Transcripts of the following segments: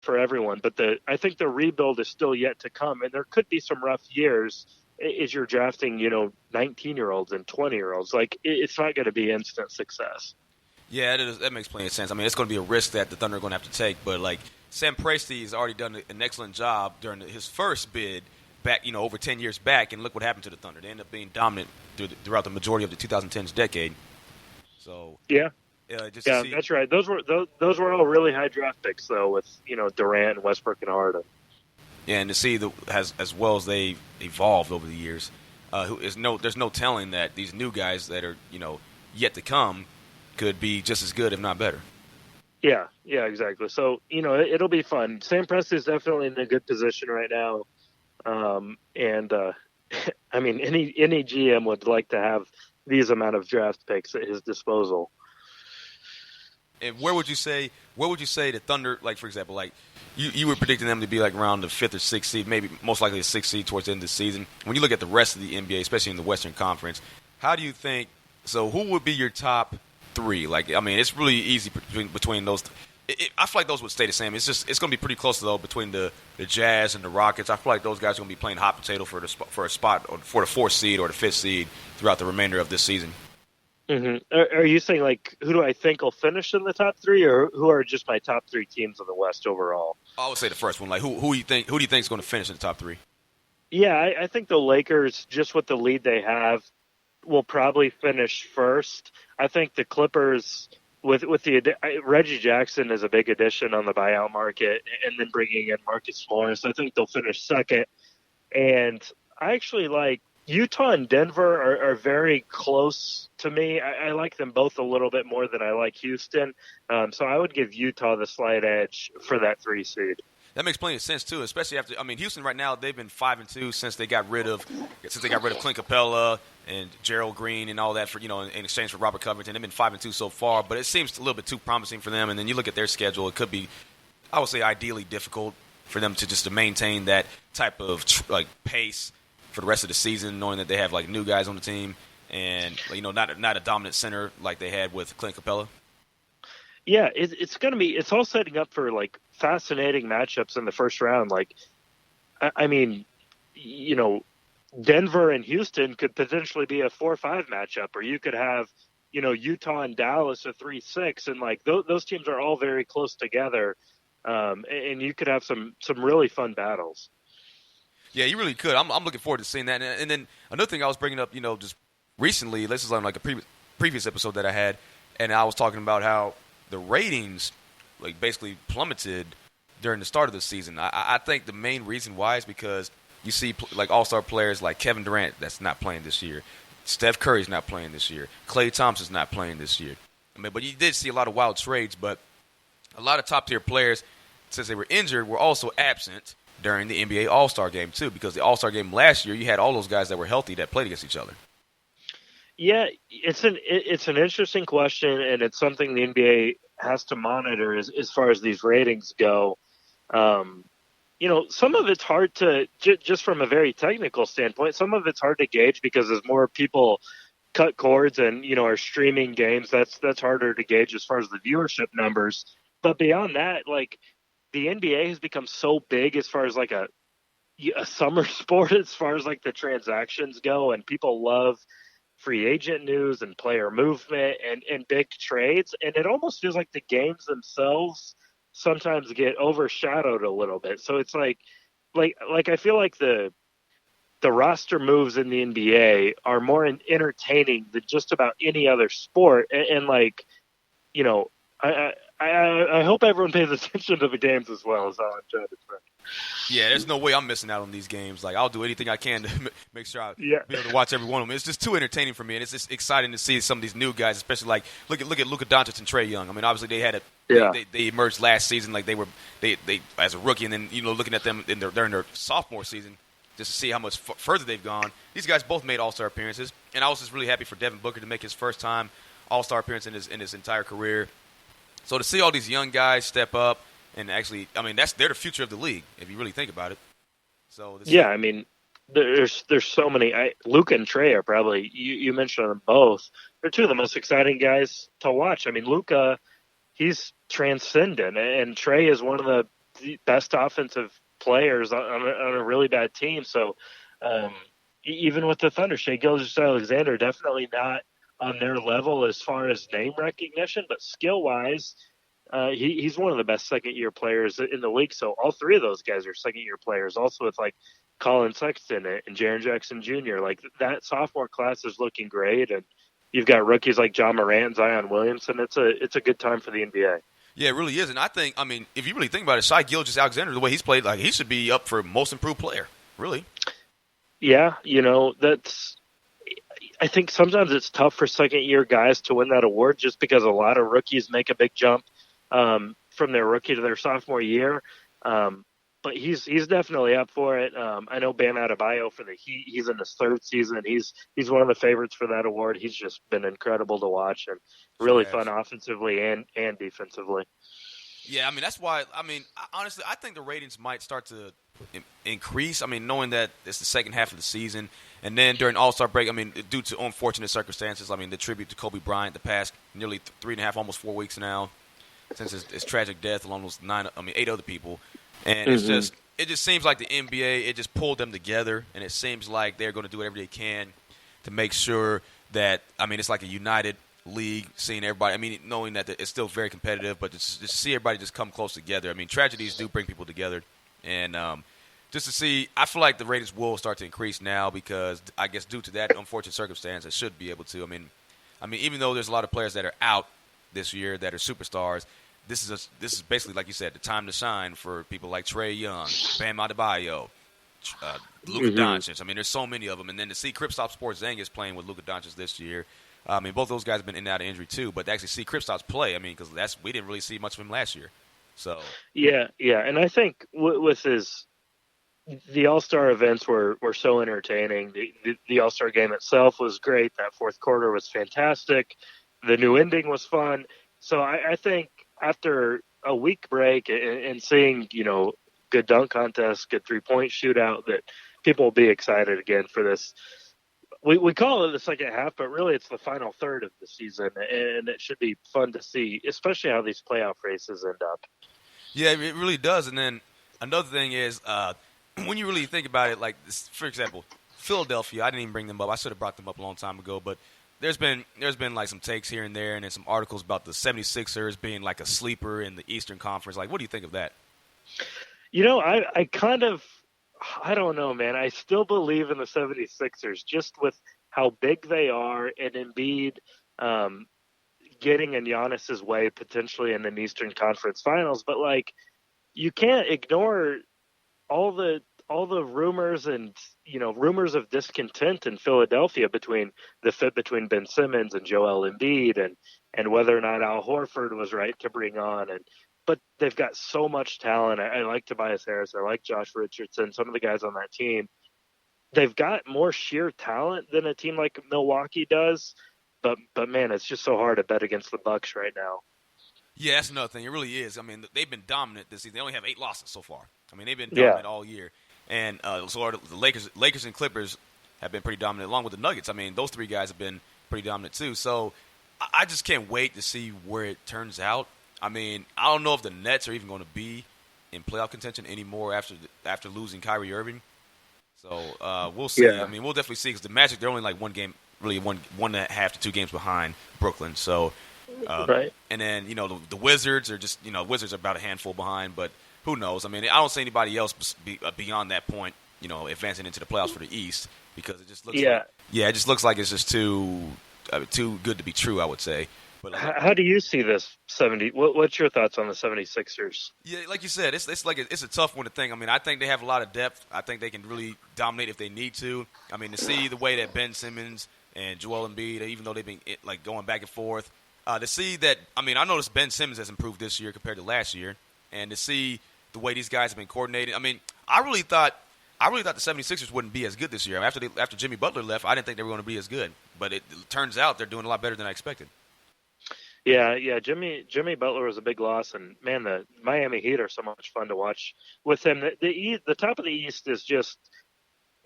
for everyone. But I think the rebuild is still yet to come, and there could be some rough years as you're drafting, 19-year-olds and 20-year-olds. Like, it's not going to be instant success. Yeah, that makes plenty of sense. I mean, it's going to be a risk that the Thunder are going to have to take. But, like, Sam Presti has already done an excellent job during his first bid back, over 10 years back, and look what happened to the Thunder. They ended up being dominant throughout the majority of the 2010s decade. So yeah, see, that's right. Those were all really high draft picks, though, with Durant and Westbrook and Harden. Yeah, and to see as well as they've evolved over the years, there's no telling that these new guys that are yet to come could be just as good, if not better. Yeah, exactly. So it'll be fun. Sam Presti is definitely in a good position right now, and I mean, any GM would like to have these amount of draft picks at his disposal. And where would you say the Thunder, like, for example, like you were predicting them to be like around the 5th or 6th seed, maybe most likely a 6th seed towards the end of the season. When you look at the rest of the NBA, especially in the Western Conference, how do you think? So who would be your top 3? Like, I mean, it's really easy between those. I feel like those would stay the same. It's going to be pretty close though between the Jazz and the Rockets. I feel like those guys are going to be playing hot potato for a spot or for the 4th seed or the 5th seed throughout the remainder of this season. Mm-hmm. Are you saying, like, who do I think will finish in the top 3, or who are just my top 3 teams in the West overall? I would say the first one. Like, who do you think is going to finish in the top 3? Yeah, I think the Lakers, just with the lead they have, will probably finish first. I think the Clippers, with the Reggie Jackson is a big addition on the buyout market, and then bringing in Marcus Morris, I think they'll finish second. And I actually like Utah and Denver are very close to me. I like them both a little bit more than I like Houston. So I would give Utah the slight edge for that 3 seed. That makes plenty of sense too, especially after. I mean, Houston right now, they've been 5-2 since they got rid of Clint Capella and Gerald Green and all that for in exchange for Robert Covington. They've been 5-2 so far, but it seems a little bit too promising for them. And then you look at their schedule; it could be, I would say, ideally difficult for them to maintain that type of pace for the rest of the season, knowing that they have like new guys on the team and not a dominant center like they had with Clint Capella. Yeah, it's all setting up for like fascinating matchups in the first round. Like, I mean, Denver and Houston could potentially be a 4-5 matchup, or you could have, Utah and Dallas a 3-6, and like those teams are all very close together, and you could have some really fun battles. Yeah, you really could. I'm looking forward to seeing that. And then another thing I was bringing up, just recently, this is on like a previous episode that I had, and I was talking about how the ratings like basically plummeted during the start of the season. I think the main reason why is because you see like all-star players like Kevin Durant that's not playing this year. Steph Curry's not playing this year. Klay Thompson's not playing this year. I mean, but you did see a lot of wild trades, but a lot of top-tier players, since they were injured, were also absent during the NBA All-Star Game too, because the All-Star Game last year, you had all those guys that were healthy that played against each other. Yeah, it's an interesting question, and it's something the NBA has to monitor as far as these ratings go. Some of it's hard to just from a very technical standpoint. Some of it's hard to gauge because as more people cut cords and are streaming games, that's harder to gauge as far as the viewership numbers. But beyond that, like the NBA has become so big as far as like a summer sport, as far as like the transactions go, and people love free agent news and player movement and big trades. And it almost feels like the games themselves sometimes get overshadowed a little bit. So it's like I feel like the roster moves in the NBA are more entertaining than just about any other sport. And I hope everyone pays attention to the games as well, as I'm trying to say. Yeah, there's no way I'm missing out on these games. Like, I'll do anything I can to make sure I'll be able to watch every one of them. It's just too entertaining for me, and it's just exciting to see some of these new guys, especially like look at Luka Doncic and Trae Young. I mean, obviously they emerged last season like they as a rookie, and then looking at them during their sophomore season, just to see how much further they've gone. These guys both made All-Star appearances, and I was just really happy for Devin Booker to make his first time All-Star appearance in his entire career. So to see all these young guys step up and actually, I mean, they're the future of the league if you really think about it. So I mean, there's so many. Luka and Trae are probably you mentioned them both. They're two of the most exciting guys to watch. I mean, Luka, he's transcendent, and Trae is one of the the best offensive players on a really bad team. So even with the Thunder, Shai Gilgeous-Alexander definitely not on their level as far as name recognition, but skill-wise, he's one of the best second-year players in the league. So all three of those guys are second-year players. Also with like Colin Sexton and Jaren Jackson Jr. Like that sophomore class is looking great, and you've got rookies like John Morant, Zion Williamson. It's a good time for the NBA. Yeah, it really is. And I think, I mean, if you really think about it, Shai Gilgeous-Alexander, the way he's played, like he should be up for most improved player, really. Yeah, I think sometimes it's tough for second-year guys to win that award just because a lot of rookies make a big jump from their rookie to their sophomore year. But he's definitely up for it. I know Bam Adebayo for the Heat. He's in his third season. He's one of the favorites for that award. He's just been incredible to watch and really fun offensively and defensively. Yeah, I mean, that's why, honestly, I think the ratings might start to increase. I mean, knowing that it's the second half of the season, and then during All-Star break, I mean, due to unfortunate circumstances, I mean, the tribute to Kobe Bryant the past nearly 3.5, almost 4 weeks now, since his tragic death, along with 8 other people. And it just seems like the NBA, it just pulled them together, and it seems like they're going to do whatever they can to make sure that, I mean, it's like a united league, seeing everybody, I mean, knowing that it's still very competitive, but just see everybody just come close together. I mean, tragedies do bring people together, and just to see, I feel like the ratings will start to increase now because I guess due to that unfortunate circumstance, it should be able to. I mean, even though there's a lot of players that are out this year that are superstars, this is basically, like you said, the time to shine for people like Trae Young, Bam Adebayo, Luka Doncic. I mean, there's so many of them, and then to see Kristaps Porzingis playing with Luka Doncic this year. I mean, both those guys have been in and out of injury too, but to actually see Kristaps play, I mean, because we didn't really see much of him last year. So yeah, and I think with the All-Star events were so entertaining. The All-Star game itself was great. That fourth quarter was fantastic. The new ending was fun. So I think after a week break and seeing, good dunk contest, good three-point shootout, that people will be excited again for this. We call it the second half, but really it's the final third of the season, and it should be fun to see, especially how these playoff races end up. Yeah, it really does. And then another thing is when you really think about it, like this, for example, Philadelphia, I didn't even bring them up. I should have brought them up a long time ago, but there's been like some takes here and there, and then some articles about the 76ers being like a sleeper in the Eastern Conference. Like, what do you think of that? I don't know, man. I still believe in the 76ers just with how big they are and Embiid getting in Giannis's way potentially in an Eastern Conference Finals. But, like, you can't ignore all the rumors and, rumors of discontent in Philadelphia between the fit between Ben Simmons and Joel Embiid and whether or not Al Horford was right to bring on. But they've got so much talent. I like Tobias Harris. I like Josh Richardson, some of the guys on that team. They've got more sheer talent than a team like Milwaukee does. But man, it's just so hard to bet against the Bucks right now. Yeah, that's another thing. It really is. I mean, they've been dominant this season. They only have 8 losses so far. I mean, they've been dominant all year. And so are the Lakers and Clippers have been pretty dominant, along with the Nuggets. I mean, those three guys have been pretty dominant too. So I just can't wait to see where it turns out. I mean, I don't know if the Nets are even going to be in playoff contention anymore after losing Kyrie Irving. So we'll see. Yeah. I mean, we'll definitely see because the Magic, they're only like one game, really one and a half to 2 games behind Brooklyn. So right. And then the Wizards are just Wizards are about a handful behind, but who knows? I mean, I don't see anybody else beyond that point, advancing into the playoffs for the East because it just looks it just looks like it's just too good to be true, I would say. But how do you see this 70? What's your thoughts on the 76ers? Yeah, like you said, it's a tough one to think. I mean, I think they have a lot of depth. I think they can really dominate if they need to. I mean, to see the way that Ben Simmons and Joel Embiid, even though they've been like going back and forth, to see that. I mean, I noticed Ben Simmons has improved this year compared to last year, and to see the way these guys have been coordinated. I mean, I really thought the 76ers wouldn't be as good this year. After Jimmy Butler left, I didn't think they were going to be as good, but it turns out they're doing a lot better than I expected. Yeah. Jimmy Butler was a big loss, and man, the Miami Heat are so much fun to watch with him. The top of the East is just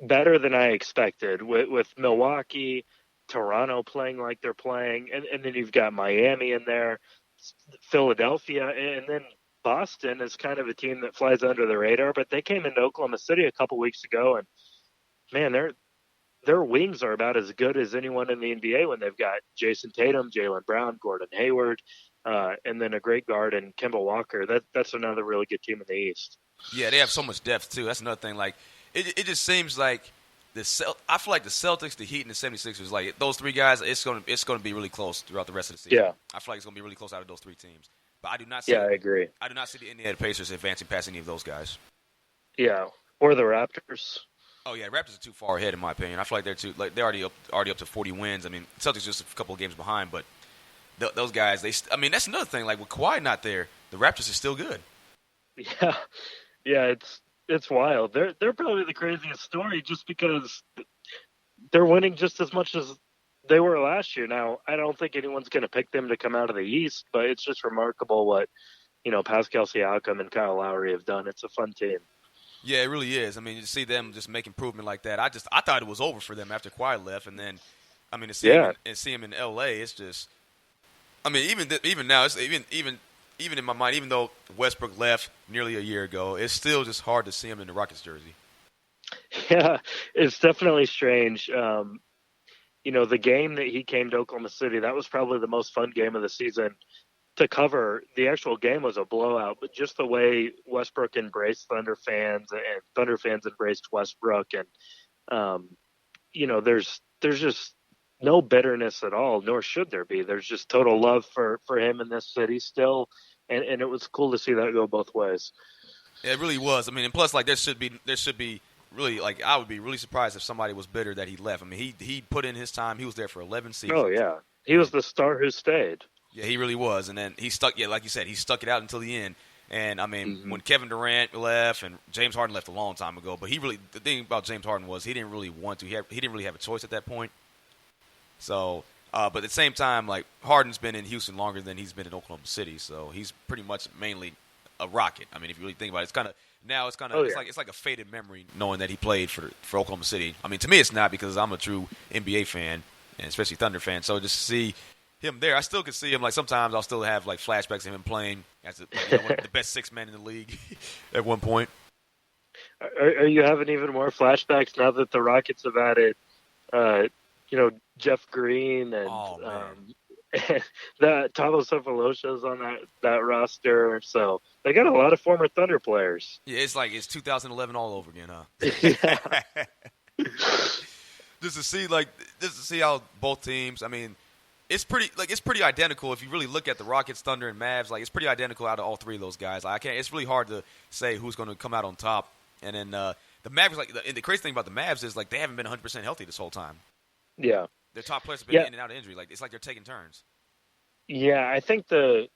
better than I expected with Milwaukee, Toronto playing like they're playing, and then you've got Miami in there, Philadelphia, and then Boston is kind of a team that flies under the radar, but they came into Oklahoma City a couple weeks ago, and man, their wings are about as good as anyone in the NBA when they've got Jason Tatum, Jaylen Brown, Gordon Hayward, and then a great guard in Kemba Walker. That's another really good team in the East. Yeah, they have so much depth too. That's another thing. Like it just seems like I feel like the Celtics, the Heat, and the 76ers, like those three guys, it's gonna be really close throughout the rest of the season. Yeah, I feel like it's gonna be really close out of those three teams. But I do not see. Yeah, I agree. I do not see the Indiana Pacers advancing past any of those guys. Yeah, or the Raptors. Oh yeah, Raptors are too far ahead in my opinion. I feel like they're already up to 40 wins. I mean, Celtics just a couple of games behind, but those guys, that's another thing. Like with Kawhi not there, the Raptors are still good. Yeah, it's wild. They're probably the craziest story just because they're winning just as much as they were last year. Now, I don't think anyone's going to pick them to come out of the East, but it's just remarkable what Pascal Siakam and Kyle Lowry have done. It's a fun team. Yeah, it really is. I mean, to see them just make improvement like that, I thought it was over for them after Kawhi left, and then, I mean, to see him in L.A., it's just, I mean, even now, it's even in my mind, even though Westbrook left nearly a year ago, it's still just hard to see him in the Rockets jersey. Yeah, it's definitely strange. The game that he came to Oklahoma City, that was probably the most fun game of the season to cover. The actual game was a blowout, but just the way Westbrook embraced Thunder fans and Thunder fans embraced Westbrook, and there's just no bitterness at all, nor should there be. There's just total love for him in this city still, and it was cool to see that go both ways. It really was. I mean, and plus, like there should be really, like, I would be really surprised if somebody was bitter that he left. I mean, he put in his time. He was there for 11 seasons. Oh yeah, he was the star who stayed. Yeah, he really was, and then he stuck. Yeah, like you said, he stuck it out until the end. And I mean, when Kevin Durant left and James Harden left a long time ago, but the thing about James Harden was he didn't really want to. He didn't really have a choice at that point. So, but at the same time, like Harden's been in Houston longer than he's been in Oklahoma City, so he's pretty much mainly a Rocket. I mean, if you really think about it, it's like a faded memory knowing that he played for Oklahoma City. I mean, to me, it's not because I'm a true NBA fan and especially Thunder fan. So just to see him there, I still can see him. Like sometimes I'll still have like flashbacks of him playing as one of the best six men in the league at one point. Are you having even more flashbacks now that the Rockets have added, Jeff Green and that Tavo Cephalosha's on that roster? So they got a lot of former Thunder players. Yeah, it's like it's 2011 all over again, huh? Yeah. Just to see how both teams. I mean, it's pretty identical if you really look at the Rockets, Thunder, and Mavs. Like it's pretty identical out of all three of those guys. Like, it's really hard to say who's going to come out on top. And then the Mavericks, and the crazy thing about the Mavs is like they haven't been 100% healthy this whole time. Yeah, their top players have been in and out of injury. Like it's like they're taking turns. Yeah, I think the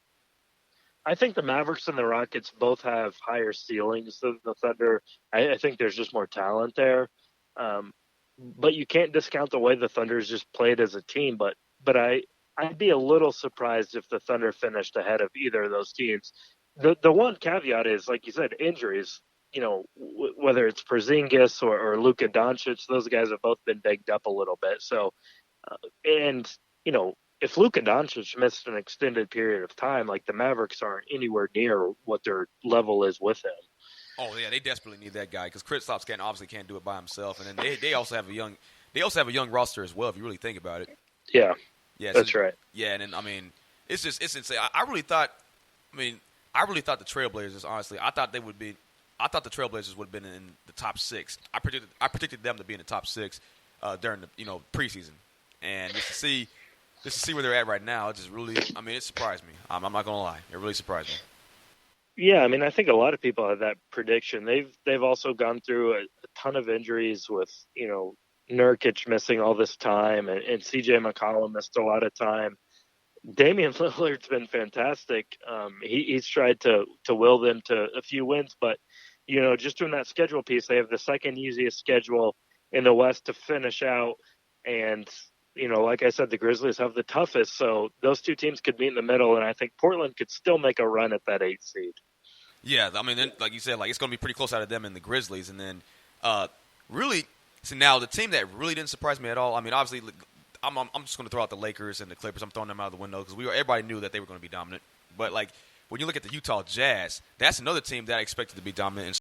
Mavericks and the Rockets both have higher ceilings than the Thunder. I think there's just more talent there. But you can't discount the way the Thunder's just played as a team. But I'd be a little surprised if the Thunder finished ahead of either of those teams. The one caveat is, like you said, injuries. Whether it's Porzingis or Luka Doncic, those guys have both been banged up a little bit. So, if Luka Doncic missed an extended period of time, like the Mavericks aren't anywhere near what their level is with him. Oh yeah, they desperately need that guy because Kristaps obviously can't do it by himself, and then they also have a young roster as well if you really think about it. Yeah, that's so, right. Yeah, and then I mean, it's insane. I really thought the Trailblazers. Honestly, I thought the Trailblazers would have been in the top six. I predicted them to be in the top six during the preseason, and just to see where they're at right now, it just really, I mean, it surprised me. I'm not gonna lie, it really surprised me. Yeah, I mean, I think a lot of people had that prediction. They've also gone through a ton of injuries with Nurkic missing all this time, and CJ McCollum missed a lot of time. Damian Lillard's been fantastic. He's tried to will them to a few wins, but just doing that schedule piece, they have the second easiest schedule in the West to finish out, and like I said, the Grizzlies have the toughest. So those two teams could meet in the middle, and I think Portland could still make a run at that 8th seed. Yeah, I mean, then, like you said, like it's going to be pretty close out of them and the Grizzlies, and then really. So now the team that really didn't surprise me at all. I mean, obviously, I'm just going to throw out the Lakers and the Clippers. I'm throwing them out of the window because everybody knew that they were going to be dominant. But like when you look at the Utah Jazz, that's another team that I expected to be dominant.